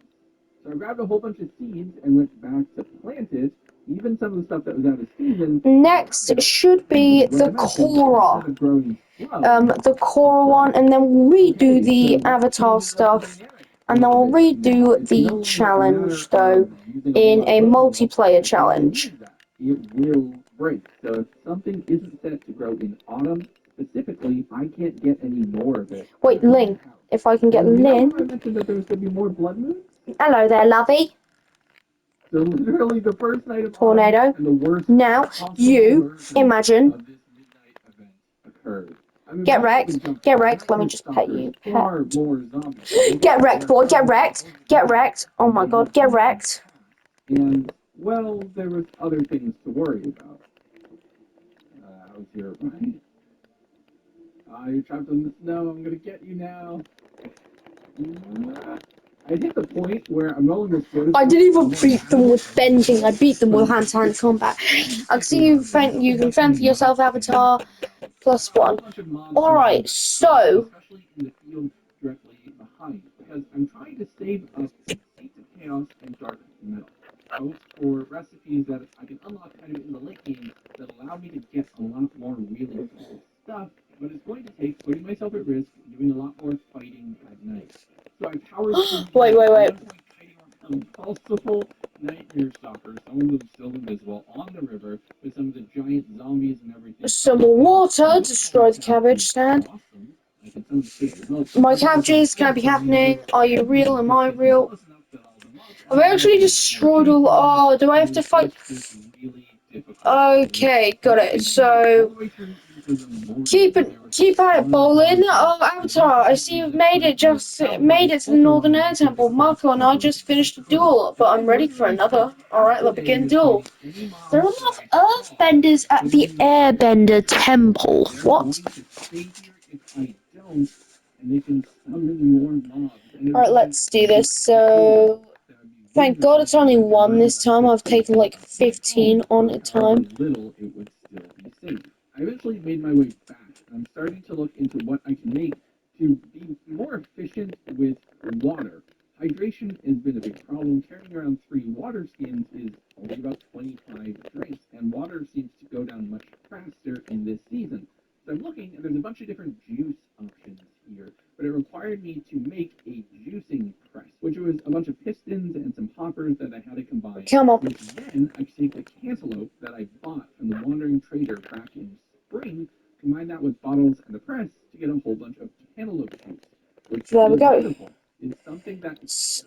So I grabbed a whole bunch of seeds and went back to plant it. Even some of the stuff that was out of season. Next should be the Korra. The Korra one, and then we'll redo the Avatar stuff. And then we'll redo the challenge, though, in a multiplayer challenge. It will break. So if something isn't set to grow in autumn, specifically, I can't get any more of it. Wait, Lin. If I can get Lin. I mentioned that there was going to be more blood moons? Hello there, lovey. So literally the first night of Tornado. August and the worst Now, possible you version imagine. of this midnight event occurred. I mean, Get once wrecked. we jumped Get out, wrecked. Let me nightmare just pet you. stalkers, far Pet. more zombies. Get wrecked, boy. Get wrecked. Get wrecked. Oh my god. Get wrecked. And, well, there was other things to worry about. How's your ride? You're trapped in the snow. I'm gonna get you now. I hit the point where I'm no longer scared of I didn't even stuff. beat them with bending. I beat them with hand-to-hand combat. I can see you can fend for yourself, Avatar. +1. Alright, so Especially in the field directly behind, because I'm trying to save up Seeds of Chaos and Dark Metal, both for recipes that I can unlock kind of in the late game that allow me to get a lot more really cool stuff, but it's going to take putting myself at risk, doing a lot more fighting at night. So I powered through wait. at one point hiding around multiple nightmare stalkers, some of them still invisible, on the river with some of the giant zombies and everything. some more water. Destroy the cabbage stand. Awesome. I can summon fish as My cabbages can be happening. Are you real? Am I real? I've actually destroyed all. Oh, do I have to fight? Okay, got it. So keep at it, bowling. Oh, Avatar, I see you've made it to the Northern Air Temple. Marco and I just finished a duel, but I'm ready for another. Alright, let's begin duel. There are a lot of earthbenders at the Airbender Temple. What? Alright, let's do this. So, thank God it's only one this time. I've taken like 15 on a time. Little, it would still be safe. I eventually made my way back. I'm starting to look into what I can make to be more efficient with water. Hydration has been a big problem. Carrying around 3 water skins is only about 25 drinks, and water seems to go down much faster in this season. So I'm looking, and there's a bunch of different juice options here, but it required me to make a juicing press, which was a bunch of pistons and some hoppers that I had to combine. Come on. Which then I could take the cantaloupe that I bought from the wandering trader back in spring, combine that with bottles and the press to get a whole bunch of cantaloupe juice, which There we is go. wonderful. It's something that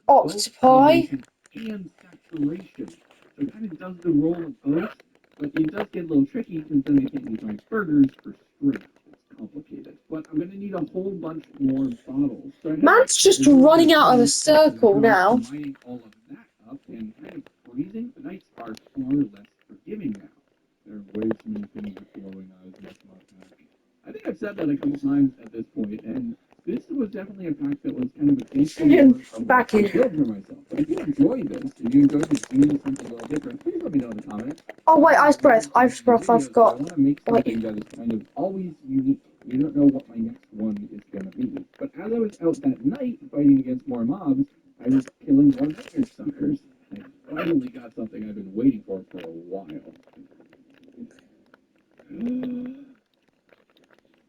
Octopi. and saturation. So it kind of does the role of both, but it does get a little tricky because then I can't use my burgers for strength. It's complicated. But I'm going to need a whole bunch more bottles. So Man's just running out of the circle now. Combining all of that up and kind of freezing, the nights are far less forgiving now. There are way too many things with glowing eyes in this mod pack. I think I've said that a couple times at this point, and this was definitely a pack that was kind of a tasteful Back in. build for myself. But if you enjoyed this, if you enjoyed me doing something a little different, please let me know in the comments. Oh wait, ice breath, I I forgot. want to make something Wait. that is kind of always unique. You don't know what my next one is going to be. But as I was out that night fighting against more mobs, I was killing more nightmare suckers. I finally got something I've been waiting for a while.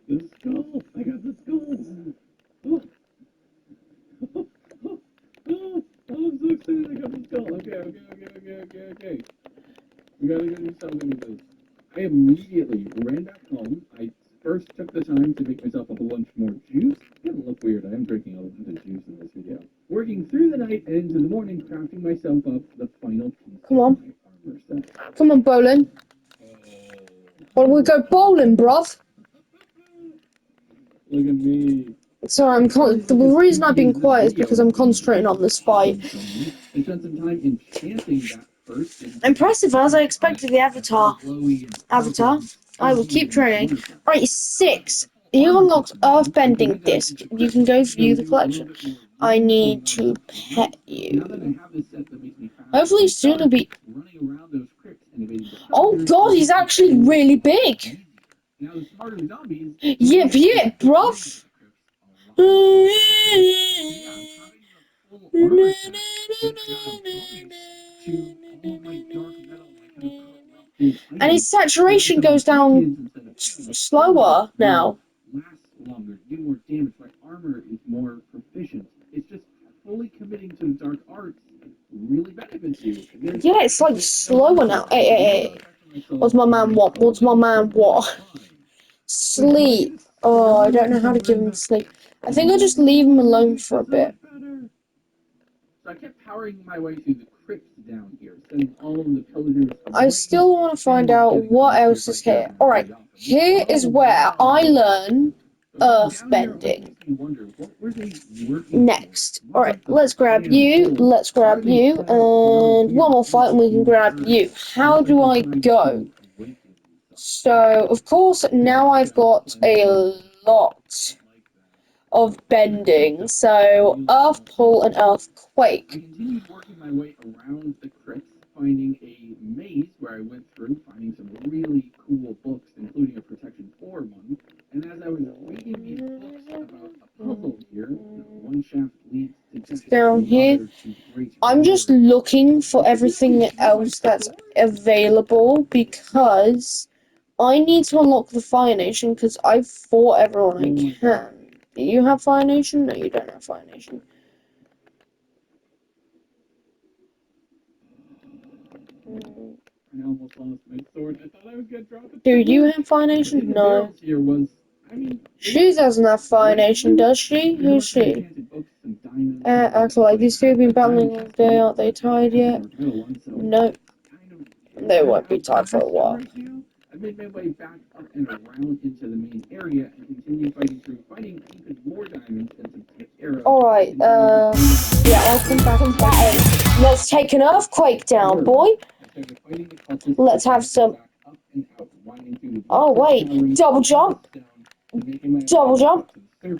The skull! I got the skull! Oh, oh, oh, oh, I'm so excited I got the skull! Okay. We gotta go do something with this. I immediately ran back home. I first took the time to make myself a whole bunch more juice. It's gonna look weird. I am drinking a lot of juice in this video. Working through the night and into the morning, crafting myself up the final piece Come on. of my armor set. Come on, bowling. Wanna we go bowling, bruv? Look at me. Sorry, the reason I've been quiet is because I'm concentrating on this fight. I spent some time enchanting that first. Impressive as I expected the Avatar. I will keep training. Right, 6. You unlocked Earthbending Disc. You can go view the collection. I need to pet you. Hopefully soon it'll be... Oh god, he's actually really big! Yip, bruv! And his saturation goes down slower now. Lasts longer, do more damage. My armor is more proficient. It's just fully committing to the dark arts really benefits you. Yeah, it's like slower now. Hey. What's my man want? Sleep. Oh, I don't know how to give him sleep. I think I'll just leave him alone for a bit. So I kept powering my way through the trips down here, setting all of the pillagers. I still want to find out what else is here. Alright, here is where I learn earth bending. Next. Alright, let's grab you, and one more fight and we can grab you. How do I go? So, of course, now I've got a lot of bending. So, earth pull and earthquake. I continued working my way around the crypts, finding a maze where I went through, finding some really cool books, including a Protection 4 one. And as I was reading these books about a puzzle here, one shaft leads to death, Down here, I'm just looking for everything else that's available because I need to unlock the Fire Nation because I've fought everyone I can. Do you have Fire Nation? No, you don't have Fire Nation. I almost lost my sword. I thought I was gonna drop it. Do you have Fire Nation? No. She doesn't have Fire Nation, does she? Who's she? Acts like these two have been battling all day. Aren't they tired yet? No. They won't be tired for a while. I made my way back up and around into the main area and continued fighting through, finding even more diamonds and some tipped arrows. Alright, yeah, I'll come back and fight. Let's take an earthquake down, boy. Let's have some. Oh, wait. Double jump. Double jump.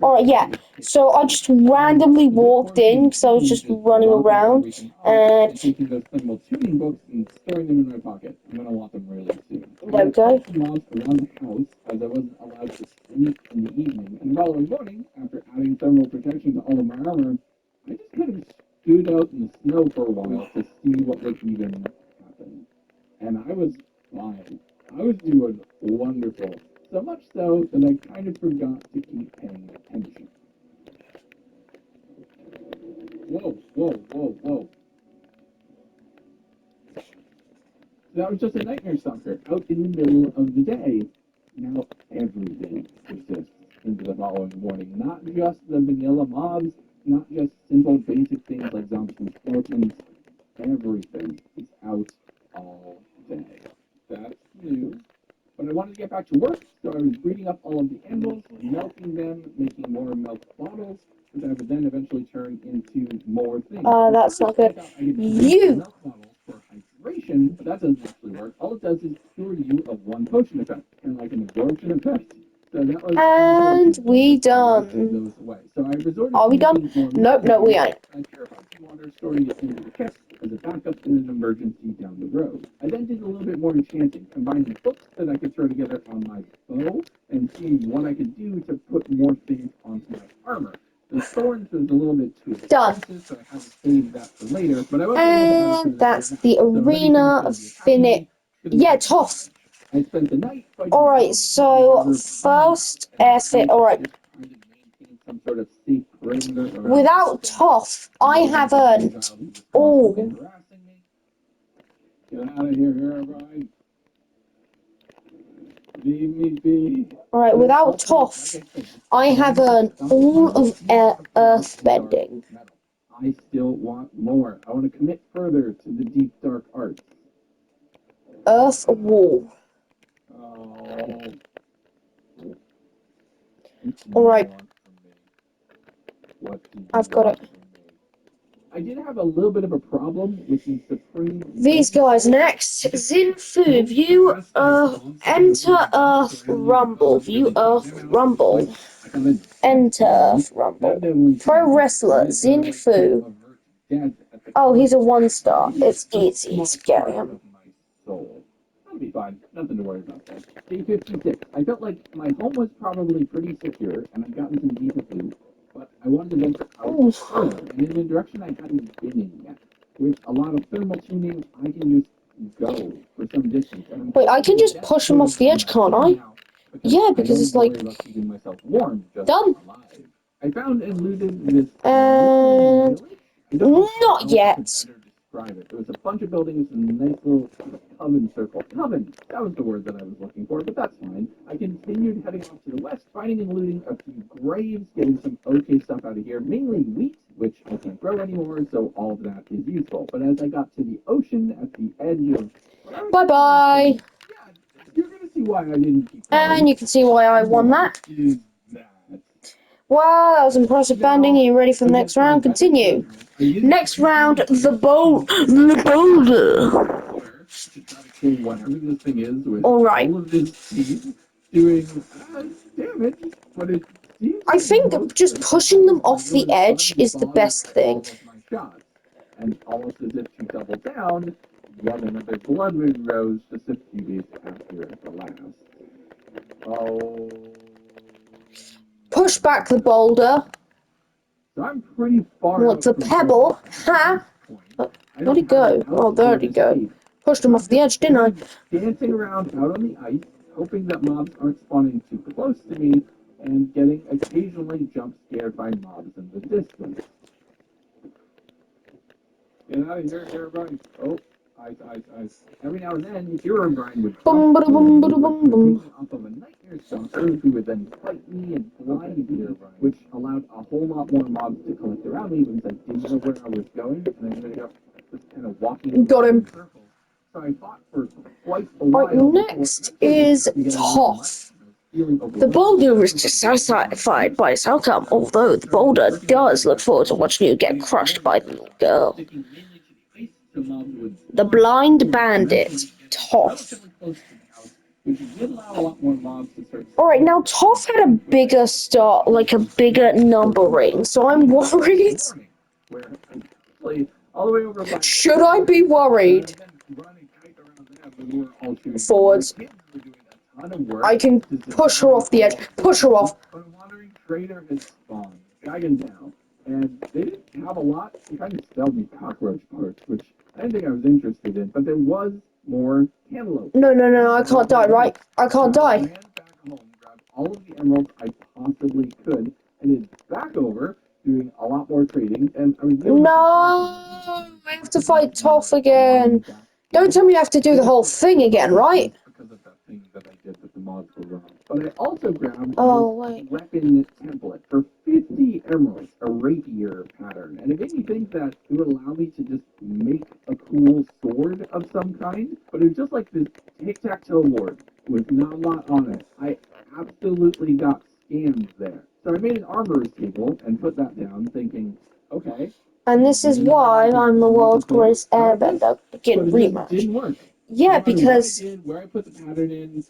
Alright, yeah. So I just randomly walked in because I was just running around and taking those thermal tuning books and storing them in my pocket. I'm gonna want them really soon. there we go. Mobs around the house as I wasn't allowed to sleep in the evening. And the following morning, after adding thermal protection to all of my armor, I just kind of stood out in the snow for a while to see what would even happen. And I was fine. I was doing wonderful. So much so that I kind of forgot to keep paying attention. Whoa, whoa, whoa, whoa. That was just a nightmare stalker out in the middle of the day. Now everything persists into the following morning. Not just the vanilla mobs, not just simple basic things like zombies and skeletons. Everything is out all day. That's new. But I wanted to get back to work, so I was breeding up all of the animals, milking them, making more milk bottles, which I would then eventually turn into more things. That's not good. You! For hydration, but that doesn't actually work. All it does is cure you of one potion effect, kind of like an absorption effect. So that was And we done. So I resorted Are we done? Nope, no, we ain't. I purified some water, storing it into the chest as a backup in an emergency down the road. I then did a little bit more enchanting, combining books that I could throw together on my bow and seeing what I could do to put more things onto my armor. The thorns was a little bit too expensive, so I had to save that for later. But I was And that's the arena finish. Yeah, tough. I spent the night fighting. Alright, so first airfit. Alright. Without tough, I have earned all. Get out of here, Herobrine. Leave me be. Alright, without tough, I have earned all of earth bending. I still want more. I want to commit further to the deep dark arts. Earth wall. Oh. Alright. I've got it. I did have a little bit of a problem with the supreme. These guys next. Zinfu, view enter Earth Rumble. View Earth Rumble. Enter Earth Rumble. Pro wrestler Zinfu. Oh, he's a 1-star. It's easy to get him. That'll be fine. Nothing to worry about there. Day 56. I felt like my home was probably pretty secure, and I'd gotten some decent food, but I wanted to venture out further, and in a direction I hadn't been in yet. With a lot of thermal tuning, I can just go for some distance. Wait, I can just push him off the edge, can't I? Yeah, because it's like done. I found and looted this And not yet. describe it. There was a bunch of buildings in a nice little coven circle. Coven, that was the word that I was looking for, but that's fine. I continued heading off to the west, finding and looting a few graves, getting some okay stuff out of here, mainly wheat, which I can't grow anymore, so all of that is useful. But as I got to the ocean at the edge of... Bye-bye. Yeah, you're going to see why I didn't keep going. And you can see why I won that. Is that... Wow, that was impressive banding. Are you ready for the next round? Continue. Next round, the boulder. Whatever this thing is with Alright. all of this speed doing damage, but it seems I think just pushing them off the edge is the best thing. my shots. And almost as if to double down, yet another blood moon rose just a few days after the last. Oh. Push back the boulder. So I'm pretty far Like the pebble. Ha! Where'd he go? Oh, there'd he go. Pushed him off the edge, didn't I? Dancing around out on the ice, hoping that mobs aren't spawning too close to me, and getting occasionally jump scared by mobs in the distance. Get out of here, Herobrine. Oh, ice. Every now and then, Herobrine would Boom, ba boom, ba boom, boom. off of a nightmare stalker who would then fight me and fly me, which allowed a whole lot more mobs to collect around me because I didn't know where I was going, and I ended up just kind of walking. Got him. So I fought for quite a while. Right, next is Toff. The boulder is dissatisfied by its outcome, although the boulder does look forward to watching you get crushed by the little girl. The blind bandit, Toff. Alright, now Toff had a bigger start, like a bigger numbering, so I'm worried. Should I be worried? Forwards. I can push her off the edge. Push her off. But a wandering trader had spawned, draggons now, and they didn't have a lot. They kind of sell me cockroach parts, which I didn't think I was interested in, but there was more cantaloupe. No, I can't die, right? I can't die. I ran back home, grabbed all of the emeralds I possibly could, and headed back over, doing a lot more trading, and I was No! I have to fight Toff again. Don't tell me I have to do the whole thing again, right? Because of that thing that I did with the mods were wrong. But I also grabbed wait. weapon template for 50 emeralds, a rapier pattern. And it made me think that it would allow me to just make a cool sword of some kind. But it was just like this tic-tac-toe board with not a lot on it. I absolutely got scammed there. So I made an armorer's table and put that down thinking, okay. And this is why I'm the world's greatest airbender. Again, rematch. Didn't work. Yeah, because Where I put the pattern in,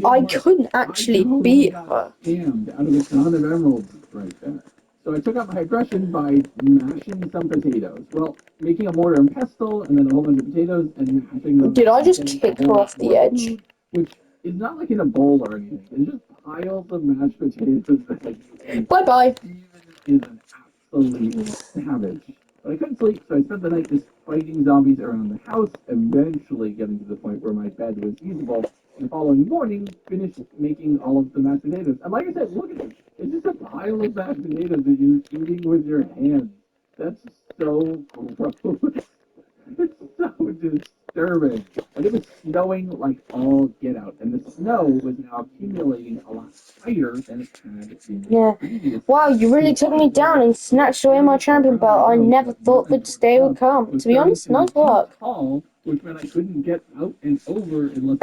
I couldn't actually beat her. Scammed out of a ton of emeralds right there. So I took out my aggression by mashing some potatoes. Well, making a mortar and pestle, and then a whole bunch of potatoes, and mashing them. Did I just kick her off the edge? Food, which is not like in a bowl or anything. It's just piles of mashed potatoes that Bye-bye. is an absolute savage. But I couldn't sleep, so I spent the night just fighting zombies around the house, eventually getting to the point where my bed was usable. And the following morning, finished making all of the mashed potatoes. And like I said, look at it. It's just a pile of mashed potatoes that you're eating with your hands. That's so gross. It's so disturbing. And it was snowing like all get out. And the snow was now accumulating a lot tighter than it had in previous. Wow, you really took me down and snatched away my champion belt. I never thought this day would come. To be honest, nice work. Which meant I couldn't get out and over unless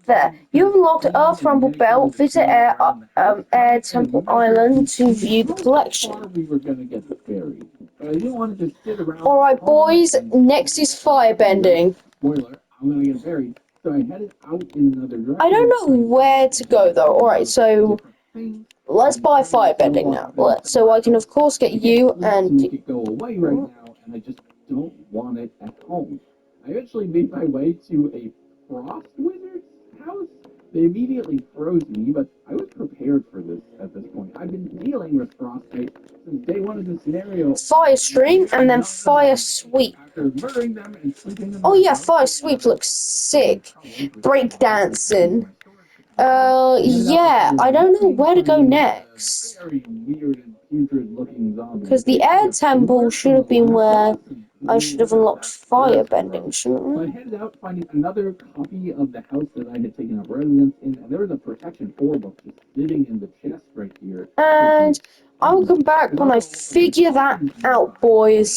there. You've unlocked Earth Rumble Belt. Visit Air Temple Island to view the collection. We were gonna get buried. But I didn't want to just sit around. Alright, boys, next is firebending. Spoiler, I'm gonna get buried. So I headed out in another direction. I don't know where to go though. Alright, so let's buy firebending now. So I can of course get you and make it go away right now, and I just don't want it at home. I eventually made my way to a frost wizard's house. They immediately froze me, but I was prepared for this at this point. I've been dealing with frostbite since day one of the scenario. Fire stream and then fire sweep. After murdering them and sleeping them. Oh yeah, fire sweep looks sick. Breakdancing. Yeah, I don't know where to go next. Very weird and putrid looking zombies. Because the air temple should have been where I should have unlocked firebending, shouldn't So I I? headed out finding another copy of the house that I had taken up residence in, and there was a Protection 4 book just sitting in the chest right here. And I'll come back when I figure that out, boys.